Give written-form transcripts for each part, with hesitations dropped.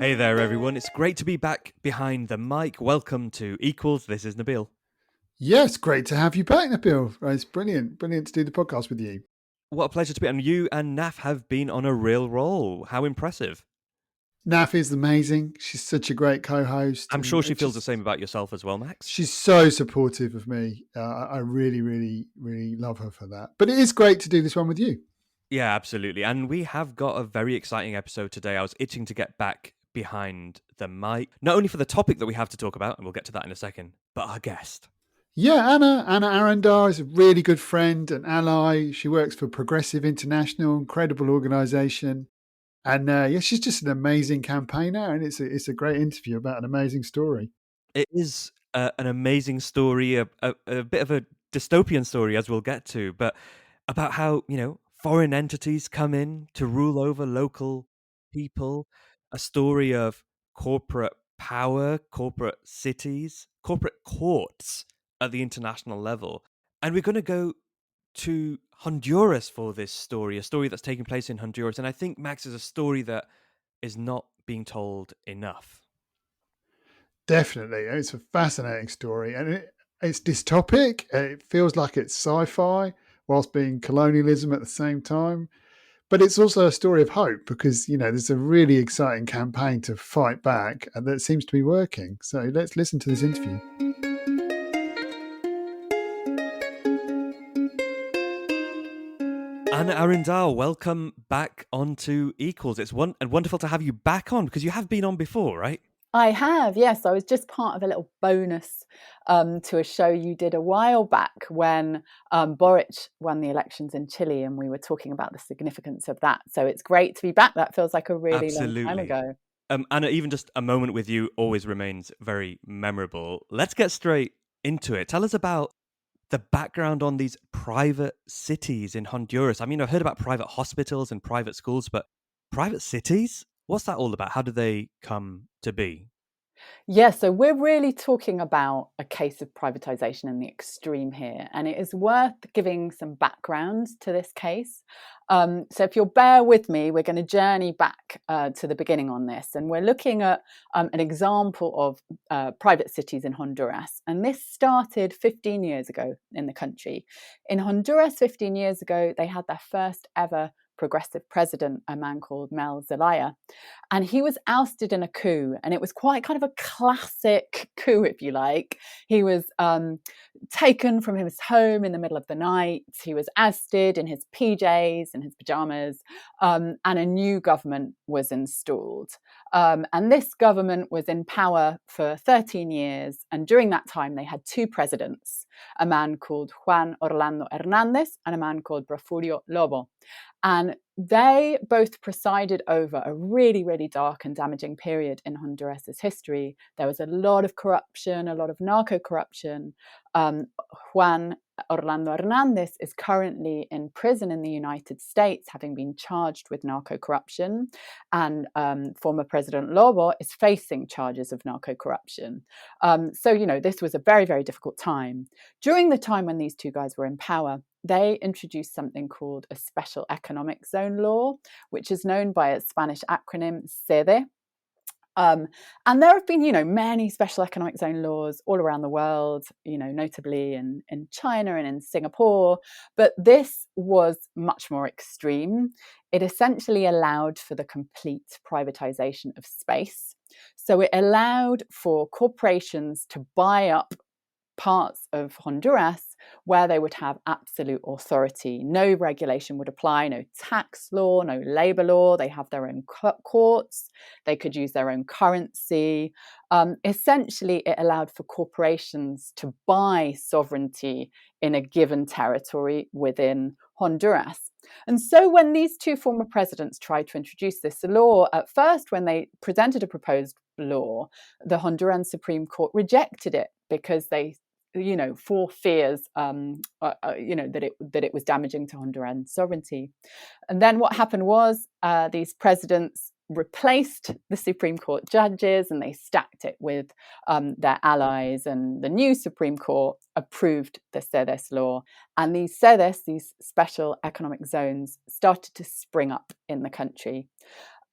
Hey there, everyone. It's great to be back behind the mic. Welcome to Equals. This is Nabil. Yes, great to have you back, Nabil. It's brilliant to do the podcast with you. What a pleasure to be on. You and Naf have been on a real roll. How impressive. Naf is amazing. She's such a great co-host. I'm and sure she feels the same about yourself as well, Max. She's so supportive of me. I really, really, really love her for that. But it is great to do this one with you. Yeah, absolutely. And we have got a very exciting episode today. I was itching to get back behind the mic, not only for the topic that we have to talk about, and we'll get to that in a second, but our guest. Yeah, Ana Arendar is a really good friend and ally. She works for Progressive International, incredible organisation. And she's just an amazing campaigner, and it's a great interview about an amazing story. It is an amazing story, a bit of a dystopian story, as we'll get to, but about how, foreign entities come in to rule over local people, a story of corporate power, corporate cities, corporate courts at the international level. And we're going to go to Honduras for this story, a story that's taking place in Honduras. And I think, Max, is a story that is not being told enough. Definitely. It's a fascinating story. And it's dystopic. It feels like it's sci-fi whilst being colonialism at the same time. But it's also a story of hope because, there's a really exciting campaign to fight back and that seems to be working. So let's listen to this interview. Ana Arendar, welcome back onto Equals. It's wonderful to have you back on because you have been on before, right? I have, yes. I was just part of a little bonus to a show you did a while back when Boric won the elections in Chile, and we were talking about the significance of that. So it's great to be back. That feels like a really long time ago. Anna, even just a moment with you always remains very memorable. Let's get straight into it. Tell us about the background on these private cities in Honduras. I mean, I've heard about private hospitals and private schools, but private cities? What's that all about? How do they come to be? Yeah, so we're really talking about a case of privatisation in the extreme here, and it is worth giving some background to this case. So if you'll bear with me, we're going to journey back to the beginning on this, and we're looking at an example of private cities in Honduras. And this started 15 years ago in the country. In Honduras, 15 years ago, they had their first ever progressive president, a man called Mel Zelaya. And he was ousted in a coup. And it was quite kind of a classic coup, if you like. He was taken from his home in the middle of the night. He was ousted in his PJs and his pajamas. And a new government was installed. And this government was in power for 13 years. And during that time, they had two presidents, a man called Juan Orlando Hernandez and a man called Porfirio Lobo. And they both presided over a really, really dark and damaging period in Honduras's history. There was a lot of corruption, a lot of narco corruption. Juan Orlando Hernandez is currently in prison in the United States, having been charged with narco corruption. And former President Lobo is facing charges of narco corruption. So, this was a very, very difficult time. During the time when these two guys were in power, they introduced something called a special economic zone law, which is known by its Spanish acronym SEDE. And there have been, many special economic zone laws all around the world, notably in China and in Singapore. But this was much more extreme. It essentially allowed for the complete privatization of space. So it allowed for corporations to buy up parts of Honduras where they would have absolute authority. No regulation would apply, no tax law, no labor law. They have their own courts. They could use their own currency. Essentially, it allowed for corporations to buy sovereignty in a given territory within Honduras. And so when these two former presidents tried to introduce this law, at first, when they presented a proposed law, the Honduran Supreme Court rejected it because they for fears, that it was damaging to Honduran sovereignty. And then what happened was these presidents replaced the Supreme Court judges and they stacked it with their allies, and the new Supreme Court approved the CEDES law. And these CEDES, these special economic zones, started to spring up in the country.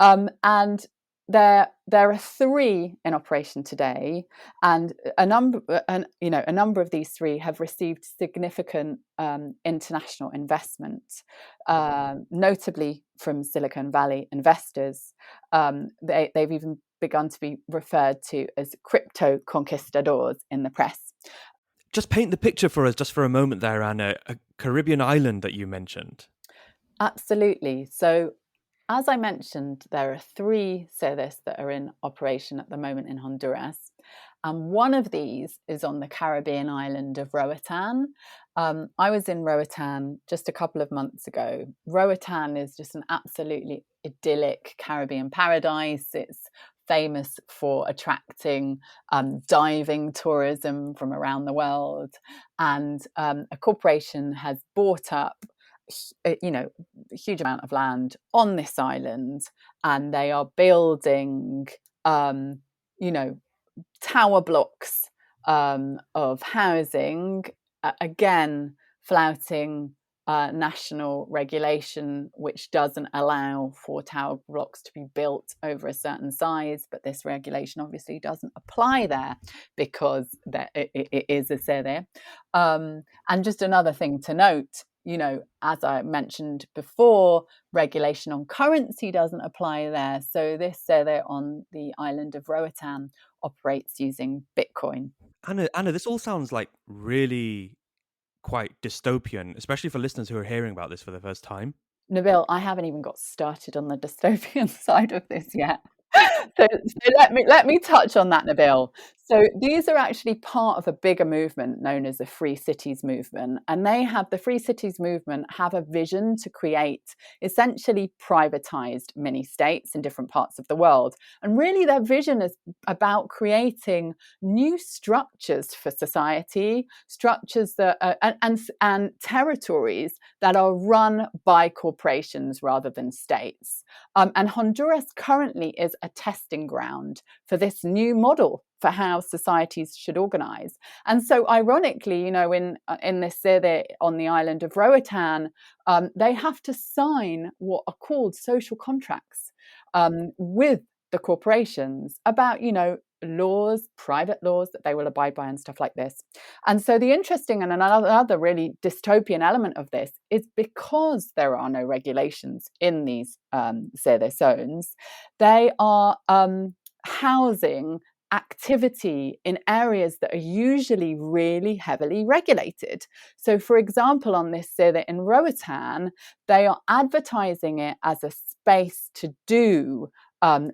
And there are 3 in operation today, and a number of these 3 have received significant international investment, notably from Silicon Valley investors. They've even begun to be referred to as crypto conquistadors in the press. Just paint the picture for us just for a moment there, Anna, a Caribbean island that you mentioned. Absolutely. So, as I mentioned, there are 3 CEDES that are in operation at the moment in Honduras. And one of these is on the Caribbean island of Roatan. I was in Roatan just a couple of months ago. Roatan is just an absolutely idyllic Caribbean paradise. It's famous for attracting diving tourism from around the world. And a corporation has bought up a huge amount of land on this island, and they are building tower blocks of housing, again flouting national regulation, which doesn't allow for tower blocks to be built over a certain size. But this regulation obviously doesn't apply there because it is a sede. And just another thing to note, as I mentioned before, regulation on currency doesn't apply there. So this sede on the island of Roatan operates using Bitcoin. Anna, this all sounds like really quite dystopian, especially for listeners who are hearing about this for the first time. Nabil, I haven't even got started on the dystopian side of this yet. So let me touch on that, Nabil. So these are actually part of a bigger movement known as the Free Cities movement, and the Free Cities movement have a vision to create essentially privatized mini states in different parts of the world. And really, their vision is about creating new structures for society, structures that and territories that are run by corporations rather than states. And Honduras currently is a testing ground for this new model for how societies should organize. And so ironically, in this sede on the island of Roatan, they have to sign what are called social contracts with the corporations about, laws, private laws that they will abide by and stuff like this. And so the interesting and another really dystopian element of this is because there are no regulations in these sede zones, they are housing activity in areas that are usually really heavily regulated. So, for example, on this sede in Roatan, they are advertising it as a space to do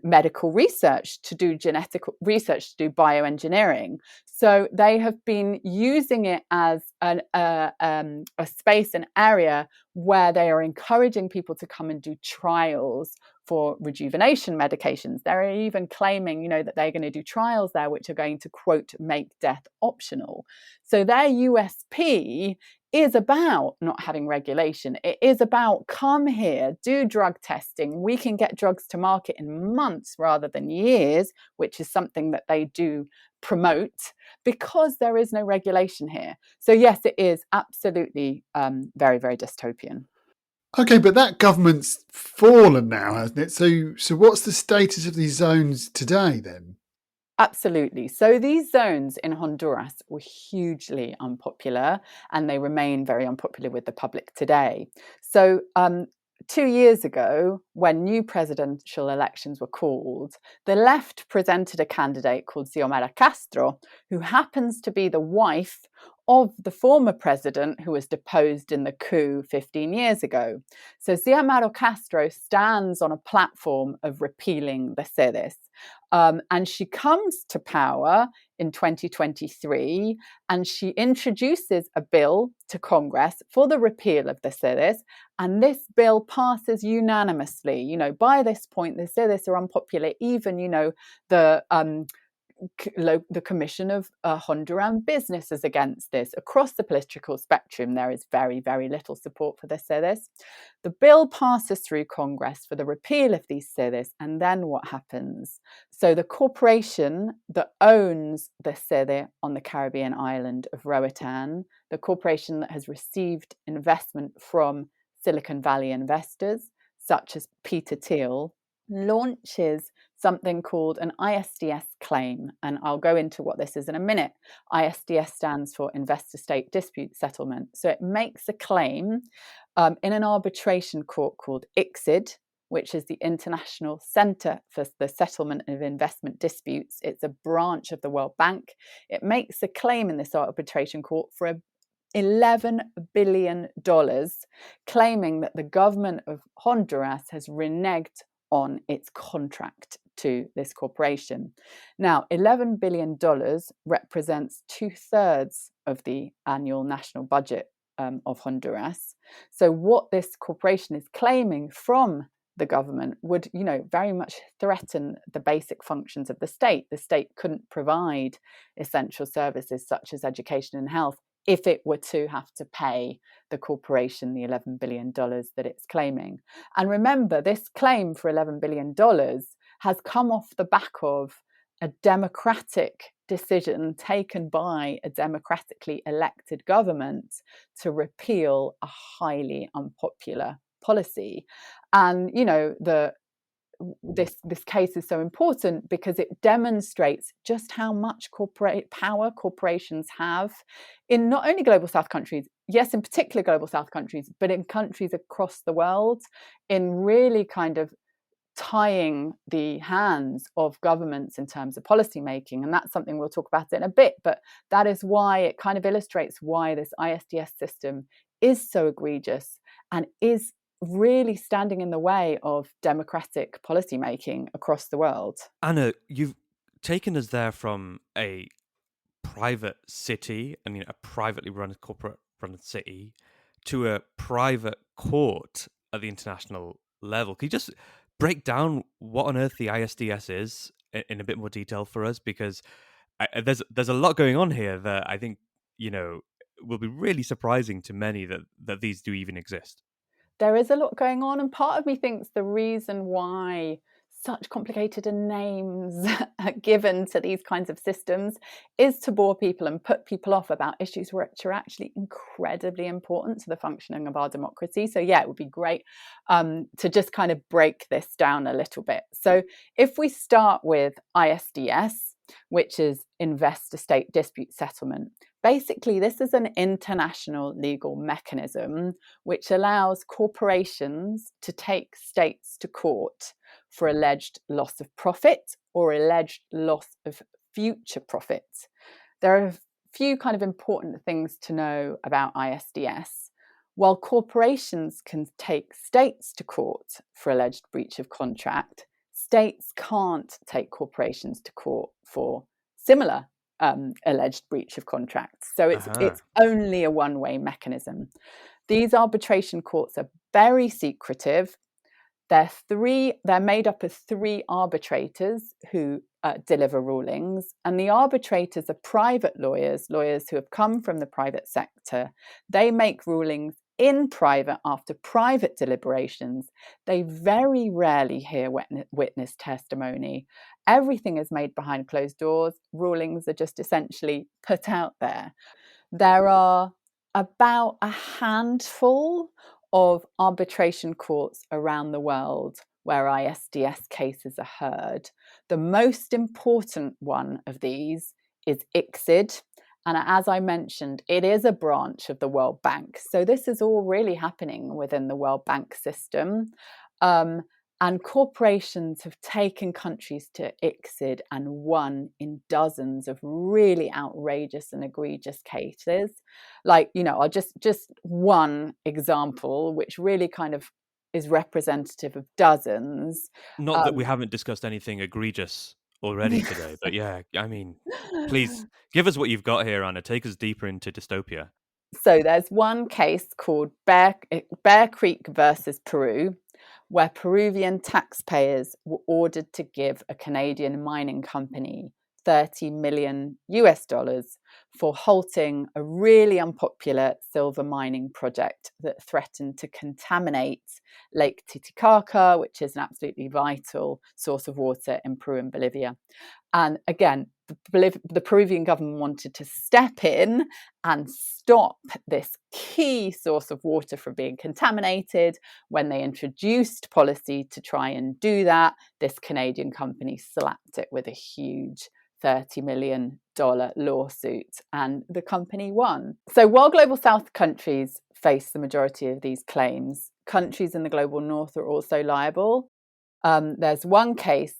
medical research, to do genetic research, to do bioengineering. So they have been using it as a space, an area where they are encouraging people to come and do trials for rejuvenation medications. They're even claiming, that they're going to do trials there which are going to, quote, make death optional. So their USP is about not having regulation. It is about come here, do drug testing. We can get drugs to market in months rather than years, which is something that they do promote because there is no regulation here. So yes, it is absolutely very, very dystopian. Okay, but that government's fallen now, hasn't it? So what's the status of these zones today then? Absolutely. So these zones in Honduras were hugely unpopular, and they remain very unpopular with the public today. So 2 years ago, when new presidential elections were called, the left presented a candidate called Xiomara Castro, who happens to be the wife of the former president who was deposed in the coup 15 years ago. So Xiomara Castro stands on a platform of repealing the CEDES. And she comes to power in 2023, and she introduces a bill to Congress for the repeal of the CEDES. And this bill passes unanimously. By this point, the CEDES are unpopular. Even, the Commission of Honduran Business is against this. Across the political spectrum, there is very, very little support for the CEDES. The bill passes through Congress for the repeal of these CEDES, and then what happens? So the corporation that owns the CEDE on the Caribbean island of Roatan, the corporation that has received investment from Silicon Valley investors, such as Peter Thiel, launches something called an ISDS claim. And I'll go into what this is in a minute. ISDS stands for Investor State Dispute Settlement. So it makes a claim in an arbitration court called ICSID, which is the International Centre for the Settlement of Investment Disputes. It's a branch of the World Bank. It makes a claim in this arbitration court for $11 billion, claiming that the government of Honduras has reneged on its contract to this corporation. Now, $11 billion represents 2/3 of the annual national budget of Honduras. So what this corporation is claiming from the government would, very much threaten the basic functions of the state. The state couldn't provide essential services such as education and health if it were to have to pay the corporation the $11 billion that it's claiming. And remember, this claim for $11 billion has come off the back of a democratic decision taken by a democratically elected government to repeal a highly unpopular policy. And this case is so important because it demonstrates just how much corporate power corporations have in not only global south countries, yes, in particular global south countries, but in countries across the world, in really kind of tying the hands of governments in terms of policy making. And that's something we'll talk about in a bit, but that is why it kind of illustrates why this ISDS system is so egregious and is really standing in the way of democratic policy making across the world. Anna, you've taken us there from a private city, a privately run corporate run city, to a private court at the international level. Can you just break down what on earth the ISDS is in a bit more detail for us? Because there's a lot going on here that I think will be really surprising to many that these do even exist. There is a lot going on, and part of me thinks the reason why such complicated names are given to these kinds of systems is to bore people and put people off about issues which are actually incredibly important to the functioning of our democracy. So yeah, it would be great to just kind of break this down a little bit. So if we start with ISDS, which is Investor State Dispute Settlement. Basically, this is an international legal mechanism which allows corporations to take states to court for alleged loss of profit or alleged loss of future profit. There are a few kind of important things to know about ISDS. While corporations can take states to court for alleged breach of contract, states can't take corporations to court for similar alleged breach of contract. So it's only a one-way mechanism. These arbitration courts are very secretive. They're made up of 3 arbitrators who deliver rulings, and the arbitrators are private lawyers who have come from the private sector. They make rulings in private after private deliberations. They very rarely hear witness testimony. Everything is made behind closed doors. Rulings are just essentially put out there. There are about a handful of arbitration courts around the world where ISDS cases are heard. The most important one of these is ICSID. And as I mentioned, it is a branch of the World Bank. So this is all really happening within the World Bank system. And corporations have taken countries to ICSID and won in dozens of really outrageous and egregious cases. Like, I'll just one example, which really kind of is representative of dozens. Not that we haven't discussed anything egregious already today, but yeah, please give us what you've got here, Anna. Take us deeper into dystopia. So there's one case called Bear Creek versus Peru, where Peruvian taxpayers were ordered to give a Canadian mining company $30 million for halting a really unpopular silver mining project that threatened to contaminate Lake Titicaca, which is an absolutely vital source of water in Peru and Bolivia. And again, the Peruvian government wanted to step in and stop this key source of water from being contaminated. When they introduced policy to try and do that, this Canadian company slapped it with a huge $30 million lawsuit, and the company won. So while Global South countries face the majority of these claims, countries in the Global North are also liable. There's one case,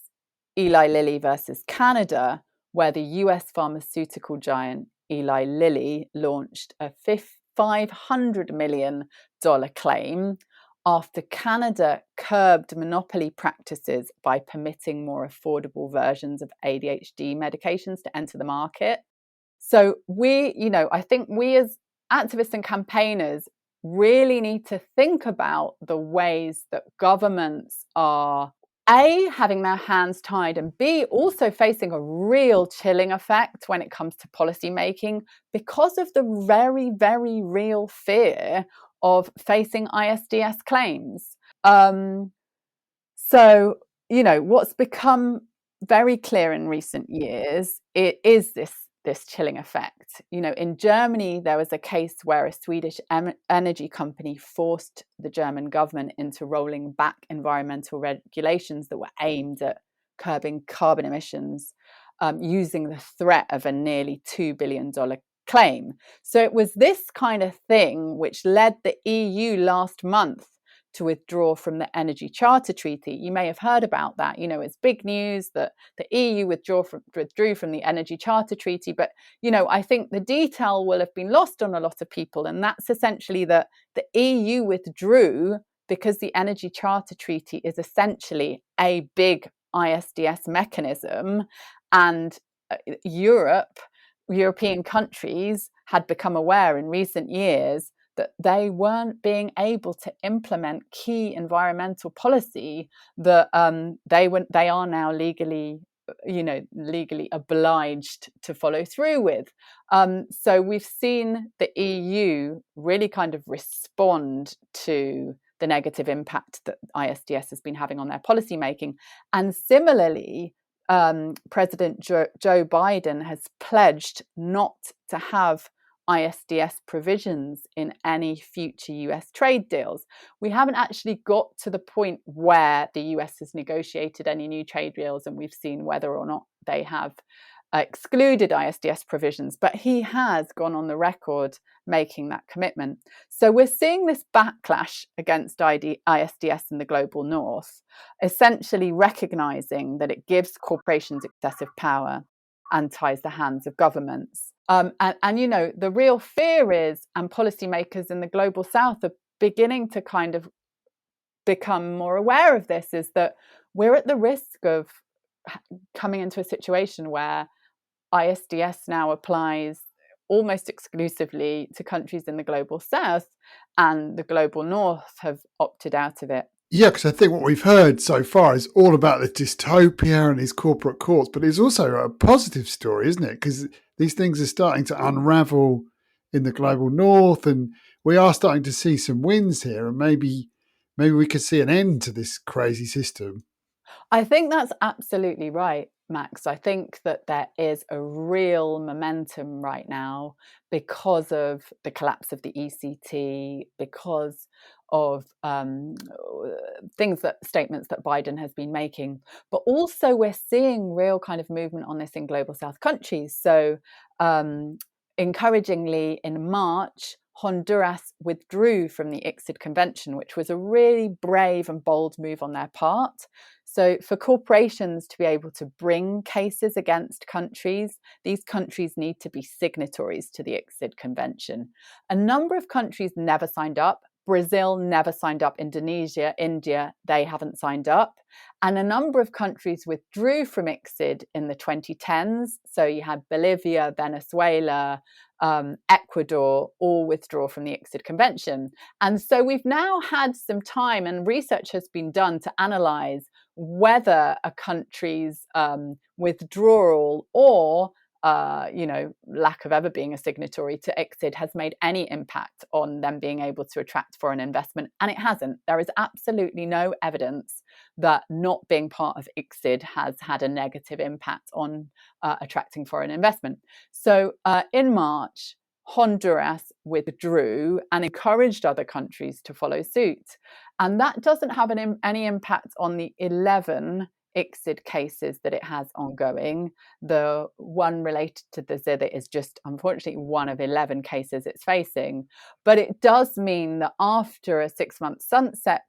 Eli Lilly versus Canada, where the US pharmaceutical giant Eli Lilly launched a $500 million claim after Canada curbed monopoly practices by permitting more affordable versions of ADHD medications to enter the market. So I think we as activists and campaigners really need to think about the ways that governments are A, having their hands tied, and B, also facing a real chilling effect when it comes to policy making because of the very, very real fear of facing ISDS claims. So, what's become very clear in recent years, it is this chilling effect. In Germany, there was a case where a Swedish energy company forced the German government into rolling back environmental regulations that were aimed at curbing carbon emissions, using the threat of a nearly $2 billion claim. So it was this kind of thing which led the EU last month to withdraw from the Energy Charter Treaty. You may have heard about that. It's big news that the EU withdrew from the Energy Charter Treaty. But, I think the detail will have been lost on a lot of people. And that's essentially that the EU withdrew because the Energy Charter Treaty is essentially a big ISDS mechanism. And European countries had become aware in recent years that they weren't being able to implement key environmental policy that they are now legally obliged to follow through with. So we've seen the EU really kind of respond to the negative impact that ISDS has been having on their policy making. And similarly, President Joe Biden has pledged not to have ISDS provisions in any future US trade deals. We haven't actually got to the point where the US has negotiated any new trade deals and we've seen whether or not they have excluded ISDS provisions, but he has gone on the record making that commitment. So we're seeing this backlash against ISDS in the global north, essentially recognizing that it gives corporations excessive power and ties the hands of governments. And the real fear is, and policymakers in the global south are beginning to kind of become more aware of this, is that we're at the risk of coming into a situation where ISDS now applies almost exclusively to countries in the global south, and the global north have opted out of it. Yeah, because I think what we've heard so far is all about the dystopia and these corporate courts, but it's also a positive story, isn't it? Because these things are starting to unravel in the global north, and we are starting to see some wins here, and maybe we could see an end to this crazy system. I think that's absolutely right, Max. I think that there is a real momentum right now because of the collapse of the ECT, because of statements that Biden has been making. But also we're seeing real kind of movement on this in global south countries. So encouragingly, in March, Honduras withdrew from the ICSID convention, which was a really brave and bold move on their part. So for corporations to be able to bring cases against countries, these countries need to be signatories to the ICSID convention. A number of countries never signed up. Brazil never signed up. Indonesia, India, they haven't signed up. And a number of countries withdrew from ICSID in the 2010s. So you had Bolivia, Venezuela, Ecuador all withdraw from the ICSID convention. And so we've now had some time, and research has been done to analyse whether a country's withdrawal or lack of ever being a signatory to ICSID has made any impact on them being able to attract foreign investment. And it hasn't. There is absolutely no evidence that not being part of ICSID has had a negative impact on attracting foreign investment. So in March, Honduras withdrew and encouraged other countries to follow suit. And that doesn't have any impact on the 11 ICSID cases that it has ongoing. The one related to the zither is just, unfortunately, one of 11 cases it's facing. But it does mean that after a 6-month sunset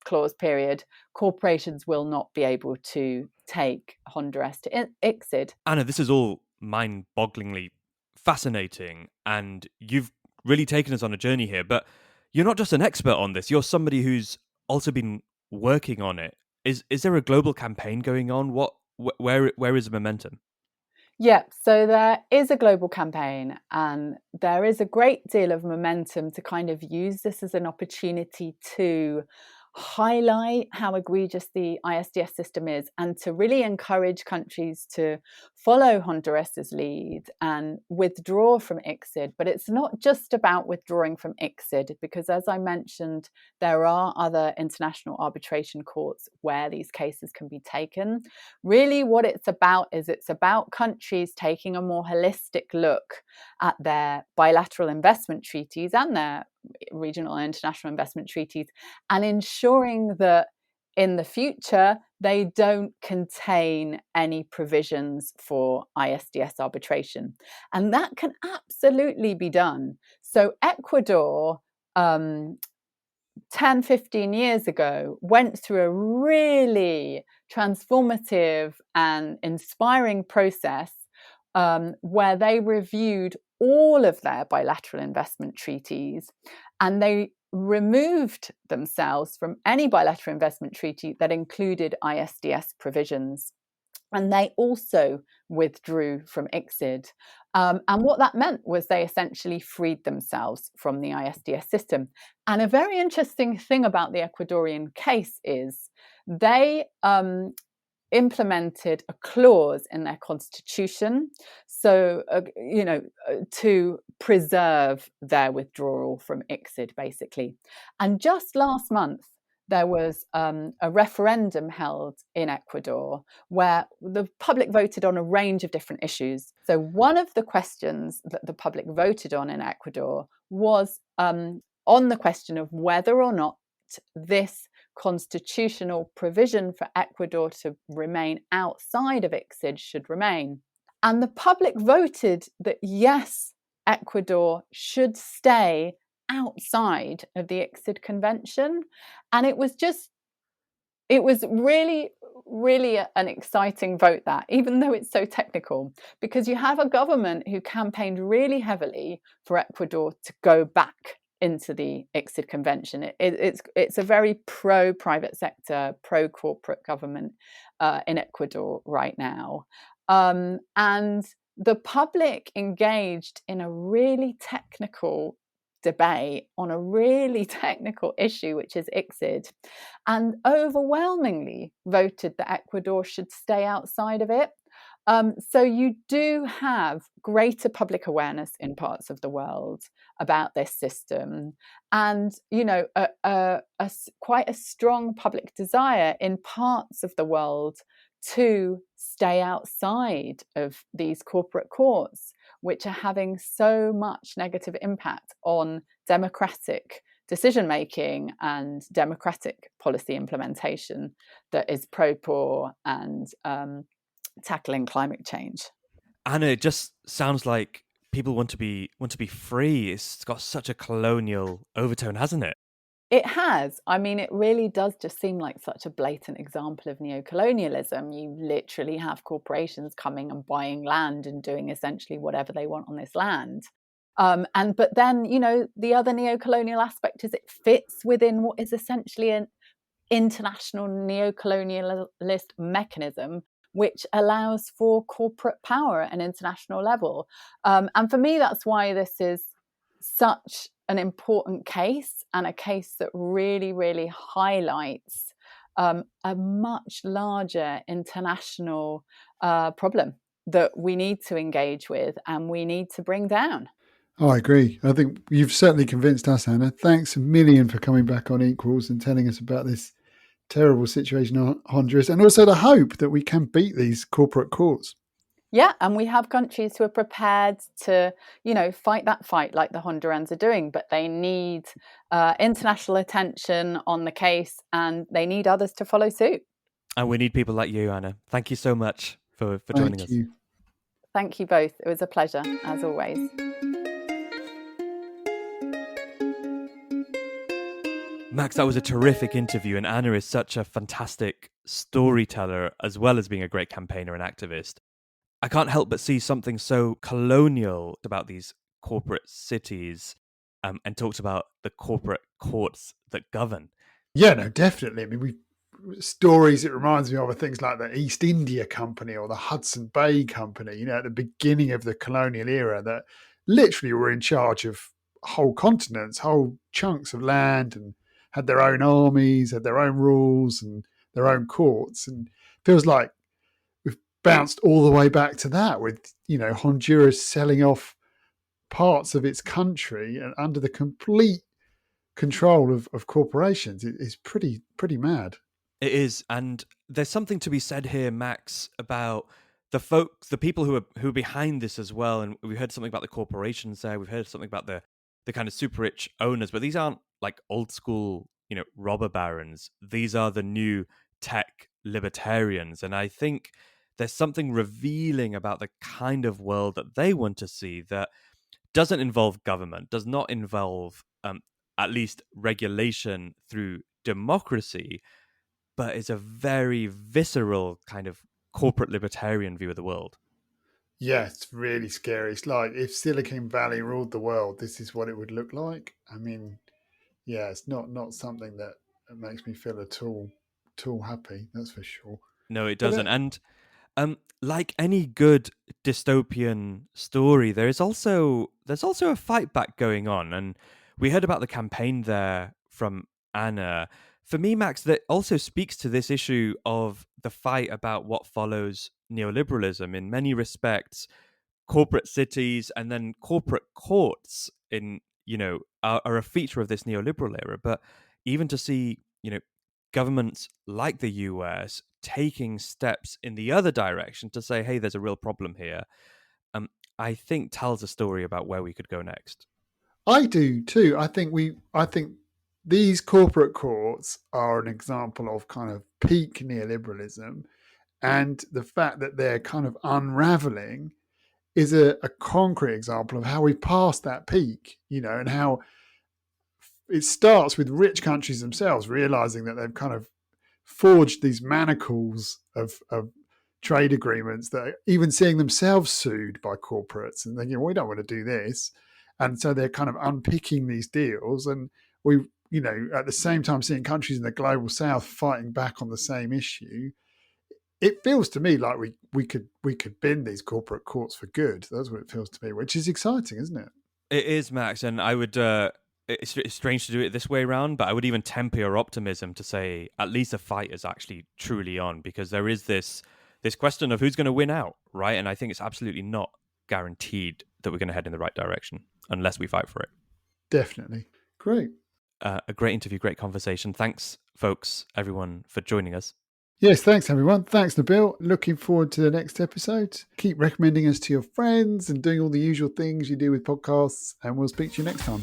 clause period, corporations will not be able to take Honduras to ICSID. Anna, this is all mind-bogglingly fascinating, and you've really taken us on a journey here. But you're not just an expert on this; you're somebody who's also been working on it. Is there a global campaign going on? Where is the momentum? Yeah, so there is a global campaign, and there is a great deal of momentum to kind of use this as an opportunity to highlight how egregious the ISDS system is, and to really encourage countries to follow Honduras's lead and withdraw from ICSID. But it's not just about withdrawing from ICSID, because as I mentioned, there are other international arbitration courts where these cases can be taken. Really what it's about countries taking a more holistic look at their bilateral investment treaties and their regional and international investment treaties, and ensuring that in the future they don't contain any provisions for ISDS arbitration. And that can absolutely be done. So Ecuador 10, 15 years ago went through a really transformative and inspiring process where they reviewed all of their bilateral investment treaties, and they removed themselves from any bilateral investment treaty that included ISDS provisions. And they also withdrew from ICSID. And what that meant was they essentially freed themselves from the ISDS system. And a very interesting thing about the Ecuadorian case is they implemented a clause in their constitution, so to preserve their withdrawal from ICSID, basically. And just last month, there was a referendum held in Ecuador where the public voted on a range of different issues. So one of the questions that the public voted on in Ecuador was on the question of whether or not this constitutional provision for Ecuador to remain outside of ICSID should remain. And the public voted that yes, Ecuador should stay outside of the ICSID convention. And it was really, really an exciting vote, that, even though it's so technical, because you have a government who campaigned really heavily for Ecuador to go back into the ICSID convention. It's a very pro-private sector, pro-corporate government in Ecuador right now. And the public engaged in a really technical debate on a really technical issue, which is ICSID, and overwhelmingly voted that Ecuador should stay outside of it. So you do have greater public awareness in parts of the world about this system, and quite a strong public desire in parts of the world to stay outside of these corporate courts, which are having so much negative impact on democratic decision making and democratic policy implementation that is pro-poor and tackling climate change. Anna, it just sounds like people want to be free. It's got such a colonial overtone, hasn't it? It has. I mean, it really does just seem like such a blatant example of neocolonialism. You literally have corporations coming and buying land and doing essentially whatever they want on this land. But then, the other neocolonial aspect is it fits within what is essentially an international neocolonialist mechanism, which allows for corporate power at an international level. And for me, that's why this is such an important case, and a case that really, really highlights a much larger international problem that we need to engage with and we need to bring down. Oh, I agree. I think you've certainly convinced us, Anna. Thanks a million for coming back on Equals and telling us about this terrible situation in Honduras, and also the hope that we can beat these corporate courts. Yeah, and we have countries who are prepared to, fight that fight like the Hondurans are doing, but they need international attention on the case, and they need others to follow suit. And we need people like you, Anna. Thank you so much for joining us. Thank you. Thank you both. It was a pleasure, as always. Max, that was a terrific interview, and Anna is such a fantastic storyteller as well as being a great campaigner and activist. I can't help but see something so colonial about these corporate cities, and talked about the corporate courts that govern. Yeah, no, definitely. I mean, stories it reminds me of are things like the East India Company or the Hudson Bay Company, at the beginning of the colonial era, that literally were in charge of whole continents, whole chunks of land, and had their own armies, had their own rules and their own courts. And it feels like we've bounced all the way back to that with, Honduras selling off parts of its country and under the complete control of corporations. It's pretty mad. It is, and there's something to be said here, Max, about the people who are behind this as well. And we heard something about the corporations there. We've heard something about the kind of super rich owners, but these aren't like old school, robber barons. These are the new tech libertarians, and I think there's something revealing about the kind of world that they want to see that doesn't involve government, does not involve at least regulation through democracy, but is a very visceral kind of corporate libertarian view of the world. Yeah, it's really scary. It's like if Silicon Valley ruled the world, this is what it would look like. I mean, yeah, it's not something that makes me feel at all happy. That's for sure. No, it doesn't. And like any good dystopian story, there's also a fight back going on, and we heard about the campaign there from Anna. For me, Max, that also speaks to this issue of the fight about what follows neoliberalism. In many respects, corporate cities and then corporate courts are a feature of this neoliberal era. But even to see, governments like the US taking steps in the other direction to say, hey, there's a real problem here, I think tells a story about where we could go next. I do too. I think these corporate courts are an example of kind of peak neoliberalism, and the fact that they're kind of unraveling is a concrete example of how we passed that peak, and how it starts with rich countries themselves realizing that they've kind of forged these manacles of trade agreements that are even seeing themselves sued by corporates and thinking, well, we don't want to do this. And so they're kind of unpicking these deals. And we, at the same time seeing countries in the global south fighting back on the same issue. It feels to me like we could bend these corporate courts for good. That's what it feels to me, which is exciting, isn't it? It is, Max, and I would. It's strange to do it this way around, but I would even temper your optimism to say at least the fight is actually truly on, because there is this question of who's going to win out, right? And I think it's absolutely not guaranteed that we're going to head in the right direction unless we fight for it. Definitely. Great. A great interview, great conversation. Thanks, folks, everyone, for joining us. Yes, thanks everyone. Thanks, Nabil. Looking forward to the next episode. Keep recommending us to your friends and doing all the usual things you do with podcasts, and we'll speak to you next time.